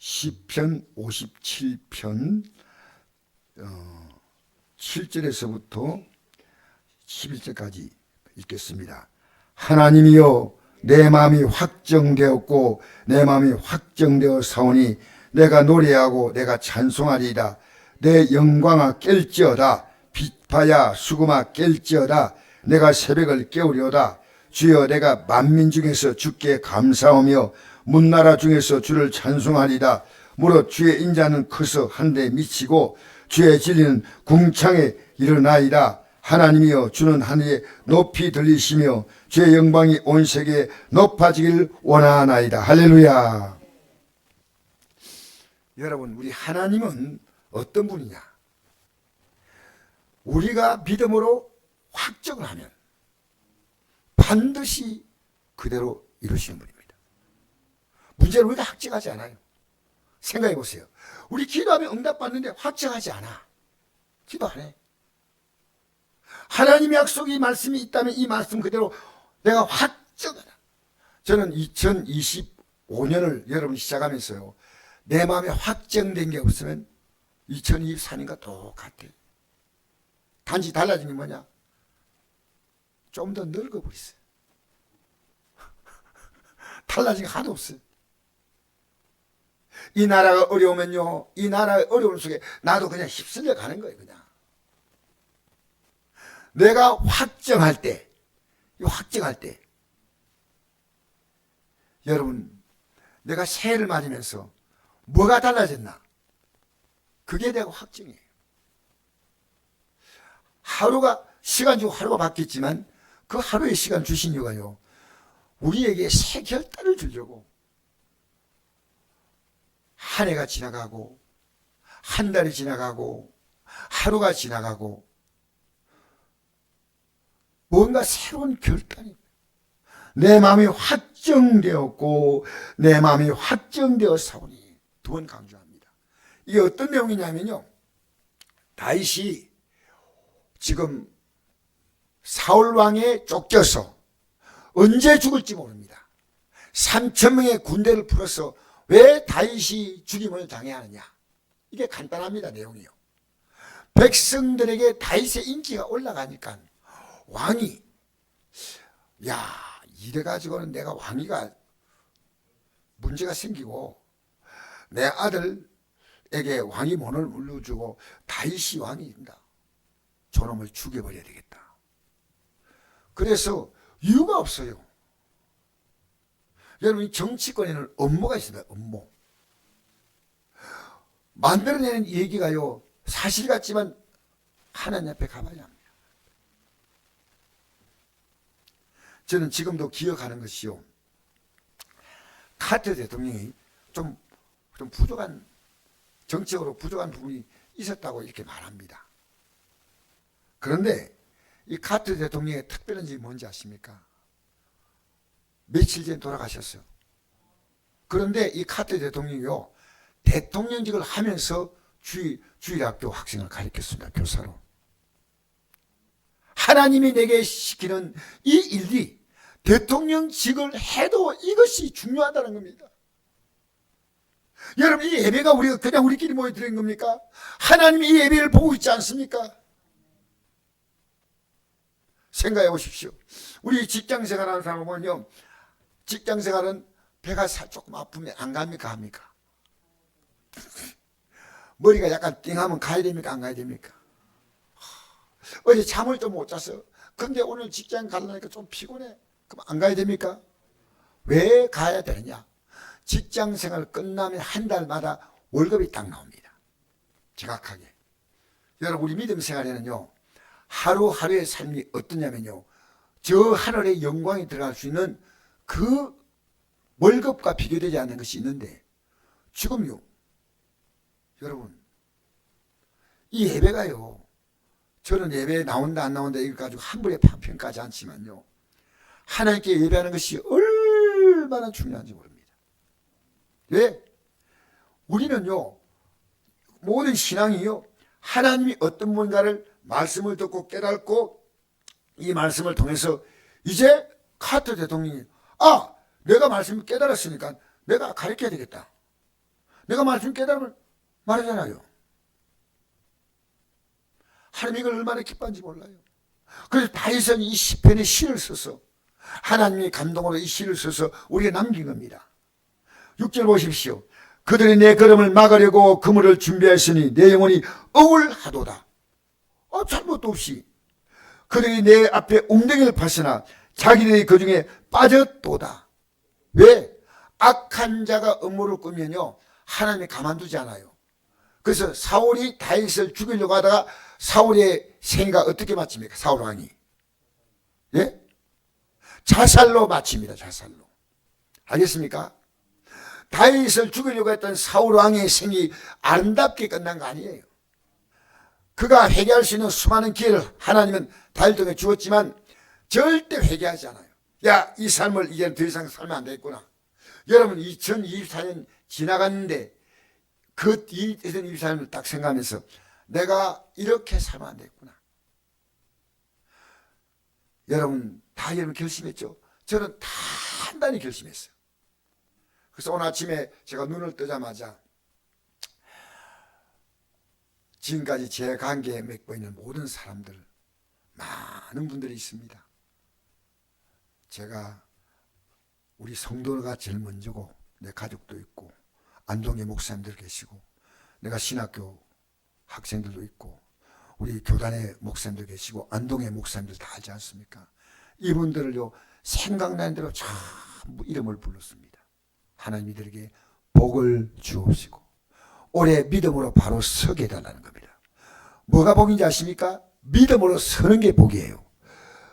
시편 57편 7절에서부터 11절까지 읽겠습니다. 하나님이여, 내 마음이 확정되었고 내 마음이 확정되어 사오니 내가 노래하고 내가 찬송하리이다. 내 영광아 깰지어다. 빛파야 수금아 깰지어다. 내가 새벽을 깨우려다. 주여, 내가 만민 중에서 주께 감사하며 문나라 중에서 주를 찬송하리다. 무릇 주의 인자는 커서 한데 미치고 주의 진리는 궁창에 일어나이다. 하나님이여, 주는 하늘에 높이 들리시며 주의 영광이 온 세계에 높아지길 원하나이다. 할렐루야. 여러분, 우리 하나님은 어떤 분이냐? 우리가 믿음으로 확정을 하면 반드시 그대로 이루시는 분입니다. 문제는 우리가 확정하지 않아요. 생각해 보세요. 우리 기도하면 응답받는데 확정하지 않아. 기도 안 해. 하나님의 약속이 말씀이 있다면 이 말씀 그대로 내가 확정하라. 저는 2025년을 여러분 시작하면서요, 내 마음에 확정된 게 없으면 2024년과 똑같아. 단지 달라진 게 뭐냐? 좀 더 늙어버렸어요. 달라진 게 하나도 없어요. 이 나라가 어려우면요, 이 나라의 어려움 속에 나도 그냥 휩쓸려 가는 거예요. 그냥 내가 확정할 때, 여러분, 내가 새해를 맞으면서 뭐가 달라졌나? 그게 내가 확정이에요. 하루가, 시간 주고 하루가 바뀌었지만 그 하루의 시간 주신 이유가요, 우리에게 새 결단을 주려고. 한 해가 지나가고 한 달이 지나가고 하루가 지나가고 뭔가 새로운 결단이, 내 마음이 확정되었고 내 마음이 확정되어 사오니, 두 번 강조합니다. 이게 어떤 내용이냐면요, 다윗이 지금 사울 왕에 쫓겨서 언제 죽을지 모릅니다. 3,000명의 군대를 풀어서 왜 다윗이 죽임을 당해야 하느냐? 이게 간단합니다. 내용이요. 백성들에게 다윗의 인기가 올라가니까 왕이, 야, 이래가지고는 내가 왕위가 문제가 생기고 내 아들에게 왕위 문을 물려주고 다윗이 왕이 된다. 저놈을 죽여버려야 되겠다. 그래서 이유가 없어요. 여러분, 정치권에는 업무가 있습니다. 업무. 만들어내는 얘기가요, 사실 같지만 하나님 앞에 가봐야 합니다. 저는 지금도 기억하는 것이요, 카터 대통령이 좀 부족한, 정치적으로 부족한 부분이 있었다고 이렇게 말합니다. 그런데 이 카터 대통령의 특별한 점이 뭔지 아십니까? 며칠 전에 돌아가셨어요. 그런데 이 카터 대통령이요, 대통령직을 하면서 주일학교 학생을 가르쳤습니다. 교사로. 하나님이 내게 시키는 이 일이 대통령직을 해도 이것이 중요하다는 겁니다. 여러분, 이 예배가 우리가 그냥 우리끼리 모여드린 겁니까? 하나님이 이 예배를 보고 있지 않습니까? 생각해 보십시오. 우리 직장생활하는 사람은요, 직장생활은 배가 조금 아프면 안 갑니까? 합니까? 머리가 약간 띵하면 가야 됩니까? 안 가야 됩니까? 어제 잠을 좀 못 잤어. 근데 오늘 직장 가려니까 좀 피곤해. 그럼 안 가야 됩니까? 왜 가야 되느냐? 직장생활 끝나면 한 달마다 월급이 딱 나옵니다. 정확하게. 여러분, 우리 믿음 생활에는요, 하루하루의 삶이 어떠냐면요, 저 하늘의 영광이 들어갈 수 있는 그 월급과 비교되지 않는 것이 있는데, 지금요, 여러분, 이 예배가요, 저는 예배에 나온다 안 나온다 이걸 가지고 함부로 평가하지 않지만요, 하나님께 예배하는 것이 얼마나 중요한지 모릅니다. 왜? 우리는요, 모든 신앙이요, 하나님이 어떤 뭔가를 말씀을 듣고 깨닫고 이 말씀을 통해서 이제 카터 대통령이, 내가 말씀을 깨달았으니까 내가 가르쳐야 되겠다. 내가 말씀 깨달음을 말하잖아요. 하나님 이걸 얼마나 기뻐한지 몰라요. 그래서 다윗은 이 시편에 시를 써서 하나님의 감동으로 이 시를 써서 우리가 남긴 겁니다. 6절 보십시오. 그들이 내 걸음을 막으려고 그물을 준비하였으니 내 영혼이 억울하도다. 잘못도 없이 그들이 내 앞에 웅덩이를 파서나 자기들이 그 중에 빠졌도다. 왜? 악한 자가 음모를 꾸면요 하나님이 가만두지 않아요. 그래서 사울이 다윗을 죽이려고 하다가 사울의 생애가 어떻게 마칩니까? 사울 왕이 예? 자살로 마칩니다. 자살로. 알겠습니까? 다윗을 죽이려고 했던 사울 왕의 생이 아름답게 끝난 거 아니에요. 그가 회개할 수 있는 수많은 기회를 하나님은 다윗을 통해 주었지만 절대 회개하지 않아요. 야, 이 삶을 이제 더 이상 살면 안 되겠구나. 여러분 2024년 지나갔는데 그 2024년을 딱 생각하면서 내가 이렇게 살면 안 되겠구나. 여러분 다 여러분 결심했죠? 저는 단단히 결심했어요. 그래서 오늘 아침에 제가 눈을 뜨자마자 지금까지 제 관계에 맺고 있는 모든 사람들, 많은 분들이 있습니다. 제가 우리 성도가 제일 먼저고 내 가족도 있고 안동의 목사님들 계시고 내가 신학교 학생들도 있고 우리 교단의 목사님들 계시고 안동의 목사님들 다 알지 않습니까? 이분들을요 생각나는 대로 전부 이름을 불렀습니다. 하나님 이들에게 복을 주옵시고 올해 믿음으로 바로 서게 해달라는 겁니다. 뭐가 복인지 아십니까? 믿음으로 서는 게 복이에요.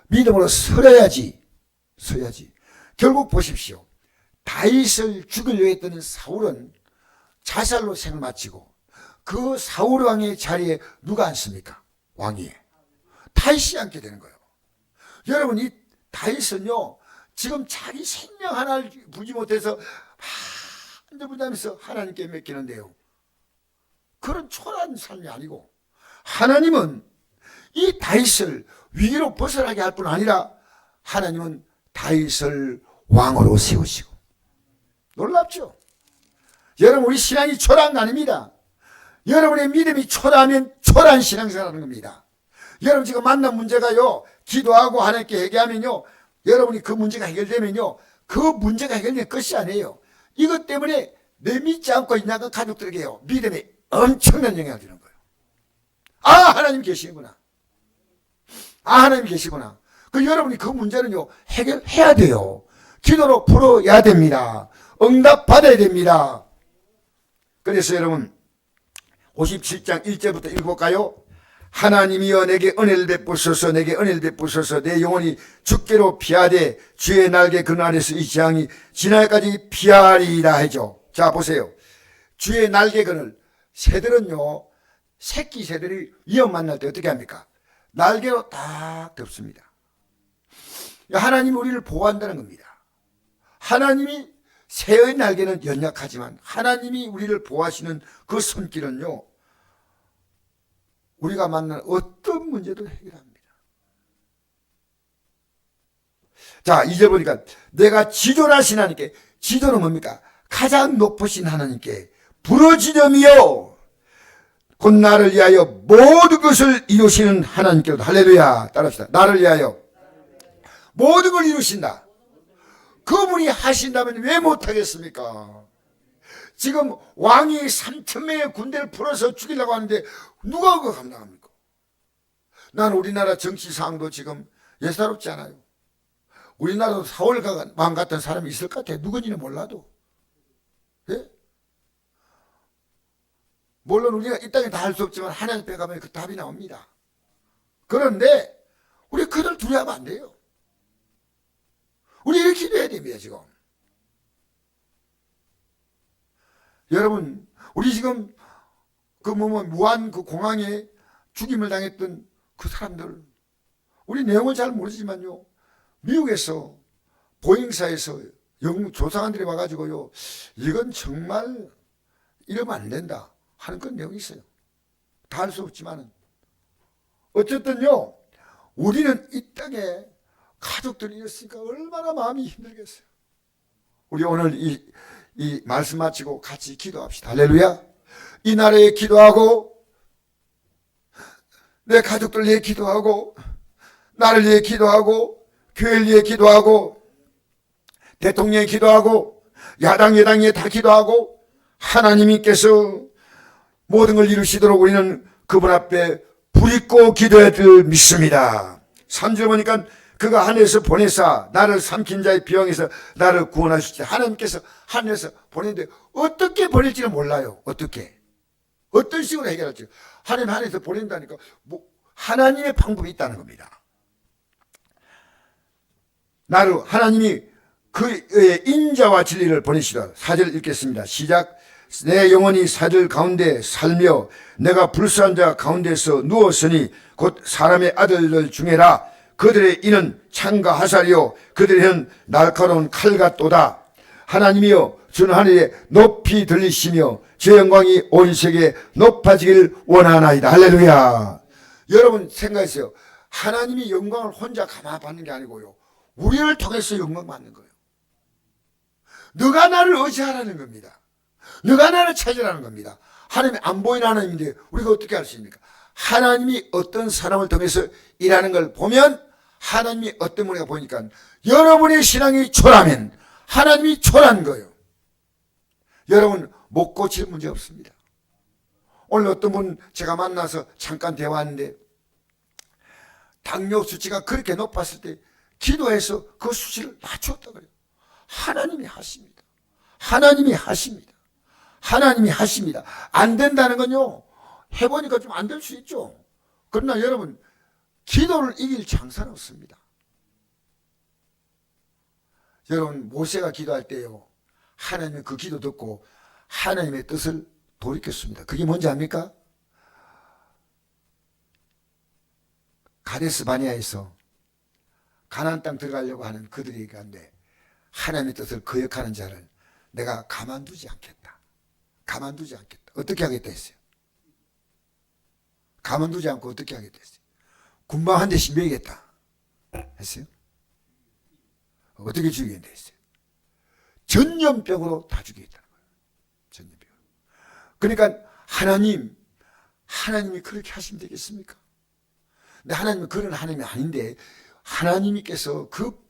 믿음으로 서야지. 결국 보십시오. 다윗을 죽이려고 했던 사울은 자살로 생을 마치고 그 사울 왕의 자리에 누가 앉습니까? 왕이. 다윗이 앉게 되는 거예요. 여러분 이 다윗은요 지금 자기 생명 하나를 부지 못해서 한들분하면서 하나님께 맡기는데요. 그런 초라한 삶이 아니고 하나님은 이 다윗을 위기로 벗어나게 할 뿐 아니라 하나님은 다윗을 왕으로 세우시고 놀랍죠? 여러분 우리 신앙이 초라한 거 아닙니다. 여러분의 믿음이 초라하면 초라한 신앙생활하는 겁니다. 여러분 지금 만난 문제가요 기도하고 하나님께 얘기하면요 여러분이 그 문제가 해결되면요 그 문제가 해결된 것이 아니에요. 이것 때문에 내 믿지 않고 있는 가족들에게요 믿음에 엄청난 영향을 주는 거예요. 아 하나님 계시구나. 하나님 계시구나. 여러분이 그 문제는요 해결해야 돼요. 기도로 풀어야 됩니다. 응답 받아야 됩니다. 그래서 여러분 57장 1절부터 읽어볼까요? 하나님이여 내게 은혜를 베푸소서 내게 은혜를 베푸소서 내 영혼이 주께로 피하되 주의 날개 그늘에서 이 재앙이 지날까지 피하리라 하죠. 자 보세요. 주의 날개 그늘 새들은요 새끼 새들이 위험 만날 때 어떻게 합니까? 날개로 딱 덮습니다. 하나님이 우리를 보호한다는 겁니다. 하나님이 새의 날개는 연약하지만 하나님이 우리를 보호하시는 그 손길은요 우리가 만나는 어떤 문제도 해결합니다. 자 2절 보니까 내가 지존하신 하나님께 지존은 뭡니까? 가장 높으신 하나님께 부르짖음이요 곧 나를 위하여 모든 것을 이루시는 하나님께로도 할렐루야 따라합시다. 나를 위하여 모든 걸 이루신다. 그분이 하신다면 왜 못하겠습니까? 지금 왕이 3,000명의 군대를 풀어서 죽이려고 하는데 누가 그거 감당합니까? 난 우리나라 정치 상황도 지금 예사롭지 않아요. 우리나라도 사울 왕 같은 사람이 있을 것 같아요. 누군지는 몰라도. 예? 물론 우리가 이 땅에 다 할 수 없지만 하나님 앞에 가면 그 답이 나옵니다. 그런데 우리 그들 두려워하면 안 돼요. 우리 이렇게 기도해야 됩니다. 지금 여러분 우리 지금 무한 그 공항에 죽임을 당했던 그 사람들 우리 내용을 잘 모르지만요 미국에서 보잉사에서 영국 조상한들이 와가지고요 이건 정말 이러면 안 된다 하는 그런 내용이 있어요. 다 할 수 없지만은 어쨌든요 우리는 이 땅에 가족들이 있으니까 얼마나 마음이 힘들겠어요. 우리 오늘 이 이 말씀 마치고 같이 기도합시다. 할렐루야. 이 나라에 기도하고 내 가족들 위해 기도하고 나를 위해 기도하고 교회를 위해 기도하고 대통령에 기도하고 야당 여당에 다 기도하고 하나님께서 모든 걸 이루시도록 우리는 그분 앞에 부리고 기도해야 될 믿습니다. 3절 보니까 그가 하늘에서 보내사 나를 삼킨 자의 비왕에서 나를 구원하실지 하나님께서 하늘에서 보냈는데 어떻게 보낼지는 몰라요. 어떤 식으로 해결할지. 하나님 하늘에서 보낸다니까 하나님의 방법이 있다는 겁니다. 나를 하나님이 그의 인자와 진리를 보내시다. 4절 읽겠습니다. 시작. 내 영혼이 사들 가운데 살며 내가 불쌍한 자 가운데서 누웠으니 곧 사람의 아들들 중에라. 그들의 이는 창과 화살이요 그들의 이는 날카로운 칼 같도다. 하나님이여 주는 하늘에 높이 들리시며 제 영광이 온 세계에 높아지길 원하나이다. 할렐루야. 여러분 생각하세요. 하나님이 영광을 혼자 가만 받는 게 아니고요. 우리를 통해서 영광 받는 거예요. 너가 나를 의지하라는 겁니다. 너가 나를 찾으라는 겁니다. 하나님이 안 보이는 하나님인데 우리가 어떻게 할 수 있습니까? 하나님이 어떤 사람을 통해서 일하는 걸 보면 하나님이 어떤 분이가 보니까 여러분의 신앙이 초라하면 하나님이 초라한 거예요. 여러분 못 고칠 문제 없습니다. 오늘 어떤 분 제가 만나서 잠깐 대화하는데 당뇨 수치가 그렇게 높았을 때 기도해서 그 수치를 낮추었다고 해요. 하나님이 하십니다. 하나님이 하십니다. 하나님이 하십니다. 안 된다는 건요, 해보니까 좀 안 될 수 있죠. 그러나 여러분, 기도를 이길 장사는 없습니다. 여러분, 모세가 기도할 때요, 하나님은 그 기도 듣고 하나님의 뜻을 돌이켰습니다. 그게 뭔지 압니까? 가데스 바네아에서 가나안 땅 들어가려고 하는 그들이 가운데 하나님의 뜻을 거역하는 자를 내가 가만두지 않겠다. 가만두지 않겠다. 어떻게 하겠다 했어요? 가만두지 않고 어떻게 하겠다 했어요? 군방 한 대씩 매겠다 했어요? 어떻게 죽이겠다 했어요? 전염병으로 다 죽이겠다는 거예요. 전염병으로. 그러니까 하나님이 그렇게 하시면 되겠습니까? 근데 하나님은 그런 하나님이 아닌데 하나님께서 그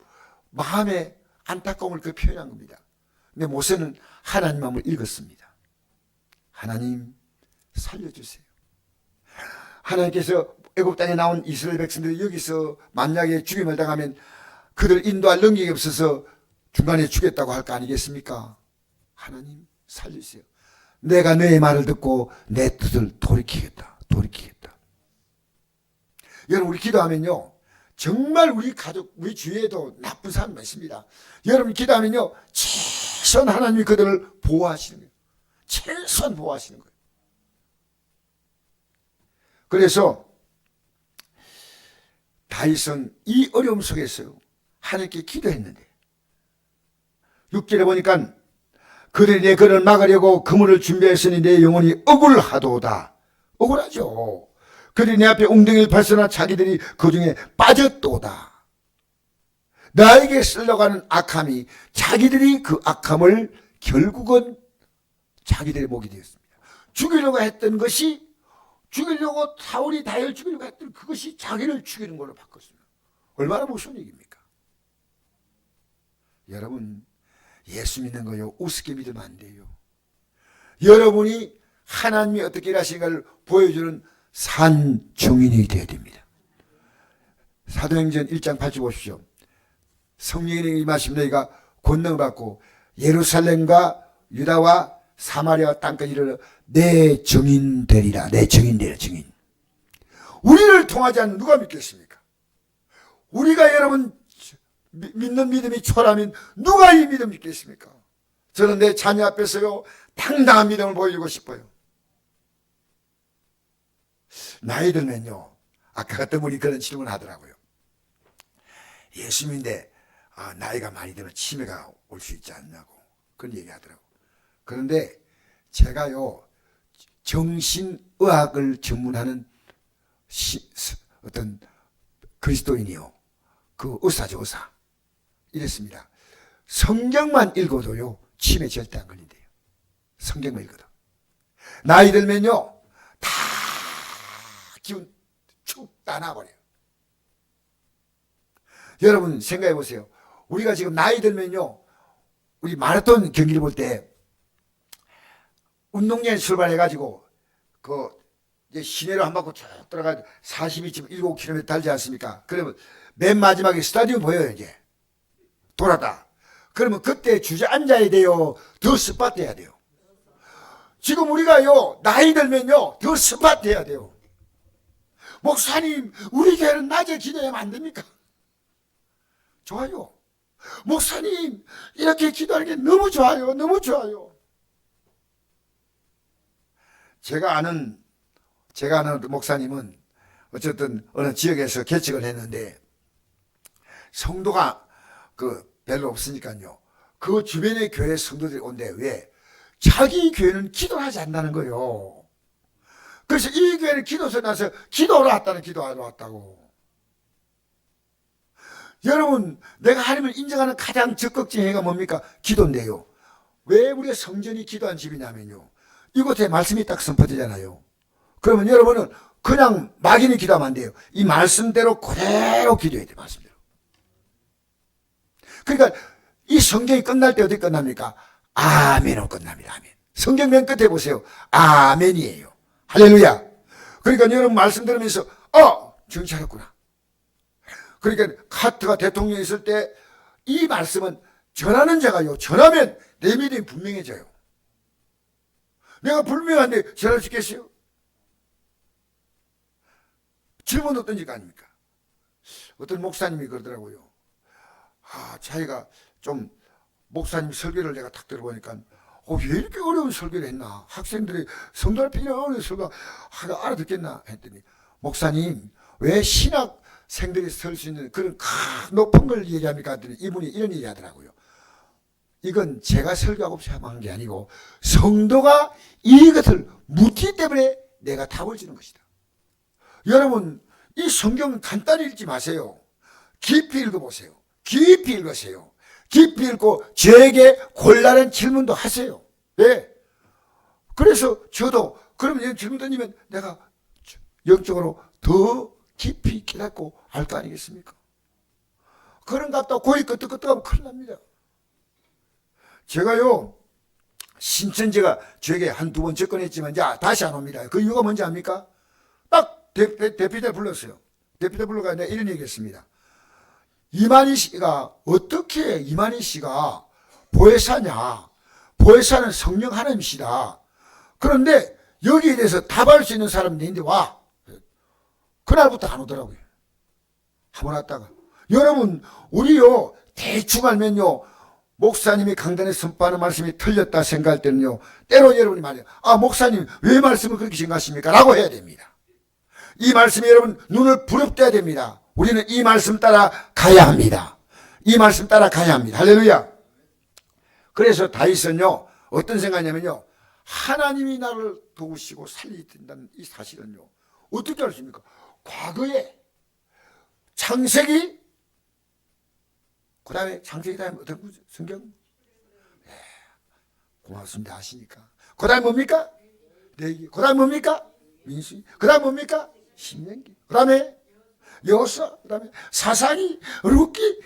마음에 안타까움을 그 표현한 겁니다. 근데 모세는 하나님 마음을 읽었습니다. 하나님 살려주세요. 하나님께서 애굽 땅에 나온 이스라엘 백성들이 여기서 만약에 죽임을 당하면 그들 인도할 능력이 없어서 중간에 죽였다고 할 거 아니겠습니까? 하나님 살리세요. 내가 너의 말을 듣고 내 뜻을 돌이키겠다. 여러분 우리 기도하면요, 정말 우리 가족, 우리 주위에도 나쁜 사람 많습니다. 여러분 기도하면요, 최소한 하나님이 그들을 보호하시는 거예요. 최소한 보호하시는 거예요. 그래서 다윗은 이 어려움 속에서 하나님께 기도했는데 6절에 보니까 그들이 내 걸을 막으려고 그물을 준비했으니 내 영혼이 억울하도다. 억울하죠. 그들이 내 앞에 웅덩이를 발사나 자기들이 그 중에 빠졌도다. 나에게 쓰려고 하는 악함이 자기들이 그 악함을 결국은 자기들의 목이 되었습니다. 죽이려고 했던 것이 사울이 다윗을 죽이려고 했던 그것이 자기를 죽이는 걸로 바꿨습니다. 얼마나 무서운 얘기입니까? 여러분 예수 믿는 거요 우습게 믿으면 안 돼요. 여러분이 하나님이 어떻게 일하시는가를 보여주는 산 증인이 되어야 됩니다. 사도행전 1장 8절 보십시오. 성령이 임하시면 너희가 권능을 받고 예루살렘과 유다와 사마리아 땅까지 이르러 내 증인 되리라. 내 증인 되리라. 증인. 우리를 통하지 않는 누가 믿겠습니까? 우리가 여러분 믿는 믿음이 초라하면 누가 이 믿음 믿겠습니까? 저는 내 자녀 앞에서요 당당한 믿음을 보여주고 싶어요. 나이 들면요, 아까 같은 분이 그런 질문을 하더라고요. 예수 믿는데 나이가 많이 들면 치매가 올 수 있지 않냐고 그런 얘기 하더라고요. 그런데 제가요 정신의학을 전문하는 어떤 그리스도인이요, 그 의사죠, 의사. 이랬습니다. 성경만 읽어도요 치매 절대 안 걸린대요. 성경을 읽거든. 나이 들면요, 다 기운 축 따놔버려요. 여러분 생각해 보세요. 우리가 지금 나이 들면요, 우리 마라톤 경기를 볼 때 운동장에 출발해가지고 이제 시내로 한 바퀴 쭉 들어가지고 42.19km 달지 않습니까? 그러면 맨 마지막에 스타디움 보여요. 이제 돌았다. 그러면 그때 주저앉아야 돼요? 더 스팟해야 돼요? 지금 우리가요, 나이 들면요, 더 스팟해야 돼요. 목사님, 우리 교회는 낮에 기도하면 안 됩니까? 좋아요. 목사님, 이렇게 기도하는 게 너무 좋아요. 너무 좋아요. 제가 아는 목사님은 어쨌든 어느 지역에서 개척을 했는데 성도가 별로 없으니까요. 그 주변의 교회 성도들이 온대. 왜? 자기 교회는 기도를 하지 않는다는 거예요. 그래서 이 교회는 기도서 나서 기도하러 왔다는 기도하러 왔다고. 여러분, 내가 하나님을 인정하는 가장 적극적인 행위가 뭡니까? 기도인데요. 왜 우리가 성전이 기도한 집이냐면요, 이곳에 말씀이 딱 선포되잖아요. 그러면 여러분은 그냥 막연히 기도하면 안 돼요. 이 말씀대로 그대로 기도해야 돼요. 말씀대로. 그러니까 이 성경이 끝날 때 어디 끝납니까? 아멘으로 끝납니다. 아멘. 성경 맨 끝에 보세요. 아멘이에요. 할렐루야. 그러니까 여러분 말씀 들으면서 정신 차렸구나. 그러니까 카트가 대통령이 있을 때 이 말씀은 전하는 자가요, 전하면 내 믿음이 분명해져요. 내가 불명한데 전할 수 있겠어요? 질문도 던질 거 아닙니까? 어떤 목사님이 그러더라고요. 자기가 좀 목사님 설교를 내가 탁 들어보니까 왜 이렇게 어려운 설교를 했나? 학생들이 성도할 필요 어려운 설교 알아듣겠나? 했더니 목사님, 왜 신학생들이 설 수 있는 그런 높은 걸 얘기합니까? 했더니 이분이 이런 얘기 하더라고요. 이건 제가 설교하고 한 게 아니고 성도가 이것을 묻기 때문에 내가 답을 주는 것이다. 여러분, 이 성경 간단히 읽지 마세요. 깊이 읽어보세요. 깊이 읽으세요. 깊이 읽고 저에게 곤란한 질문도 하세요. 네. 그래서 저도 그러면 질문 던지면 내가 영적으로 더 깊이 깨닫고 알 거 아니겠습니까? 그런 것 같다 고이 끄떡끄떡하면 큰일 납니다. 제가요, 신천지가 저에게 한두 번 접근했지만 다시 안 옵니다. 그 이유가 뭔지 압니까? 딱 대표자 불렀어요. 대표자 불러가 내가 이런 얘기 했습니다. 이만희 씨가 어떻게 이만희 씨가 보혜사냐? 보혜사는 성령 하나님이시다. 그런데 여기에 대해서 답할 수 있는 사람이 있는데 와. 그날부터 안 오더라고요. 한번 왔다가. 여러분, 우리요, 대충 알면요, 목사님이 강단에 선포하는 말씀이 틀렸다 생각할 때는요, 때로 여러분이 말해요. 목사님, 왜 말씀을 그렇게 생각하십니까? 라고 해야 됩니다. 이 말씀이 여러분 눈을 부릅뜨려야 됩니다. 우리는 이 말씀 따라 가야 합니다. 이 말씀 따라 가야 합니다. 할렐루야. 그래서 다윗은요, 어떤 생각이냐면요, 하나님이 나를 도우시고 살리신다는 이 사실은요, 어떻게 알 수 있습니까? 과거에 창세기, 그 다음에 창세기 다음에 어떤 거죠? 성경? 네, 고맙습니다. 아시니까. 그 다음에 뭡니까? 레위기. 그 다음에 뭡니까? 민수기. 그 다음에 뭡니까? 신명기. 그 다음에 여호수아. 그 다음에 사사기, 룻기.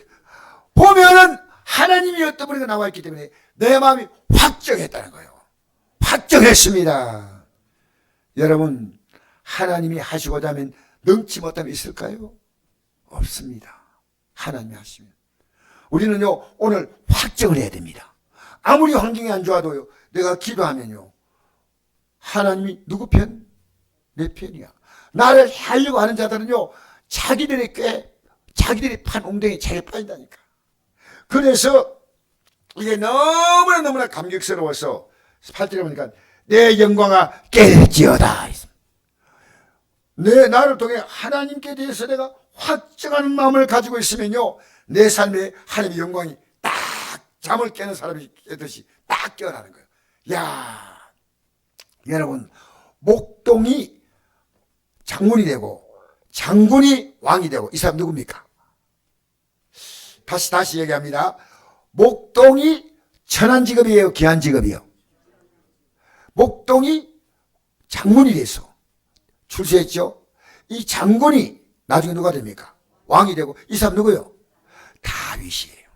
보면은 하나님이 어떤 분이 나와 있기 때문에 내 마음이 확정했다는 거예요. 확정했습니다. 여러분, 하나님이 하시고자 하면 능치 못하면 있을까요? 없습니다. 하나님이 하시면. 우리는요, 오늘 확정을 해야 됩니다. 아무리 환경이 안 좋아도요, 내가 기도하면요, 하나님이 누구 편? 내 편이야. 나를 하려고 하는 자들은요, 자기들이 판 웅덩이 자기 빠진다니까. 그래서 이게 너무나 감격스러워서 8절에 보니까 내 영광아 깨질지어다. 나를 통해 하나님께 대해서 내가 확정하는 마음을 가지고 있으면요, 내 삶에 하나님의 영광이 딱 잠을 깨는 사람이 깨듯이 딱 깨어나는 거예요. 야, 여러분, 목동이 장군이 되고 장군이 왕이 되고 이 사람 누굽니까? 다시 얘기합니다. 목동이 천한 직업이에요, 귀한 직업이요? 목동이 장군이 돼서 출세했죠. 이 장군이 나중에 누가 됩니까? 왕이 되고. 이 사람 누구요? 다윗이에요.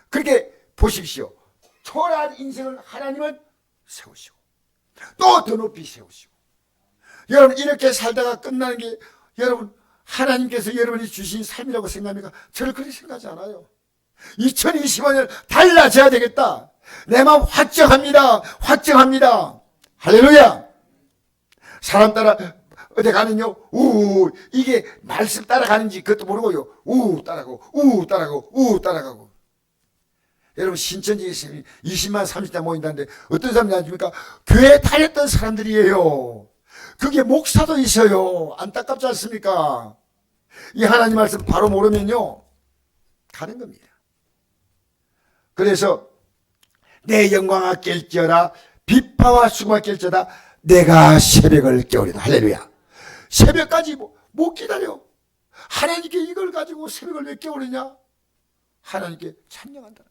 그렇게 보십시오. 초라한 인생을 하나님은 세우시고 또 더 높이 세우시고. 여러분 이렇게 살다가 끝나는 게 여러분 하나님께서 여러분이 주신 삶이라고 생각합니까? 저를 그렇게 생각하지 않아요. 2025년 달라져야 되겠다. 내 마음 확정합니다. 확정합니다. 할렐루야. 사람 따라 어디 가면요, 이게 말씀 따라가는지 그것도 모르고요, 따라가고, 따라가고, 따라가고. 여러분, 신천지에 20만, 30대 모인다는데 어떤 사람이 아십니까? 교회 다녔던 사람들이에요. 그게 목사도 있어요. 안타깝지 않습니까? 이 하나님 말씀 바로 모르면요, 가는 겁니다. 그래서 내 영광아 깰지어다, 비파와 수고가 깰지어다, 내가 새벽을 깨우리다. 할렐루야. 새벽까지 못 기다려. 하나님께 이걸 가지고 새벽을 왜 깨우느냐? 하나님께 찬양한다.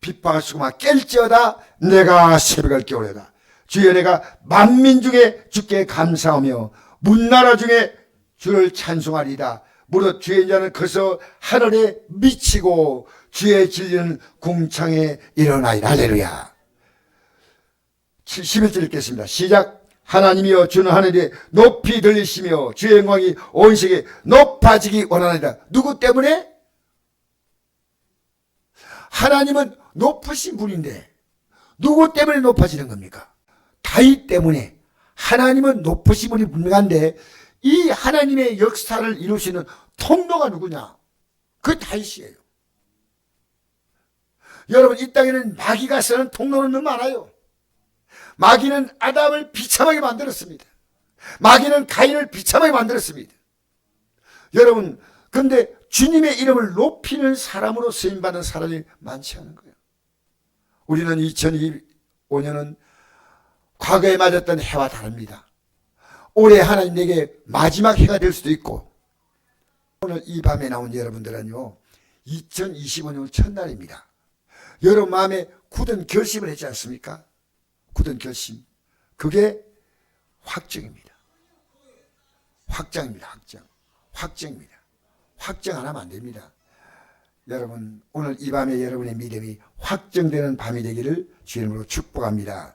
빛과 수고가 깰지어다, 내가 새벽을 깨우리다. 주여, 내가 만민 중에 주께 감사하며 문나라 중에 주를 찬송하리다. 무릇 주의 자는 커서 하늘에 미치고 주의 진리는 궁창에 일어나리라. 할렐루야. 11절 읽겠습니다. 시작. 하나님이여, 주는 하늘에 높이 들리시며 주의 영광이 온 세계에 높아지기 원하나이다. 누구 때문에? 하나님은 높으신 분인데 누구 때문에 높아지는 겁니까? 다윗 때문에. 하나님은 높으신 분이 분명한데 이 하나님의 역사를 이루시는 통로가 누구냐? 그 다윗이에요. 여러분, 이 땅에는 마귀가 쓰는 통로는 너무 많아요. 마귀는 아담을 비참하게 만들었습니다. 마귀는 가인을 비참하게 만들었습니다. 여러분, 그런데 주님의 이름을 높이는 사람으로 쓰임받는 사람이 많지 않은 거예요. 우리는 2025년은 과거에 맞았던 해와 다릅니다. 올해 하나님 내게 마지막 해가 될 수도 있고, 오늘 이 밤에 나온 여러분들은요, 2025년 첫날입니다. 여러분 마음에 굳은 결심을 했지 않습니까? 굳은 결심. 그게 확정입니다. 확정입니다. 확정입니다. 확정 안 하면 안 됩니다. 여러분, 오늘 이 밤에 여러분의 믿음이 확정되는 밤이 되기를 주의 이름으로 축복합니다.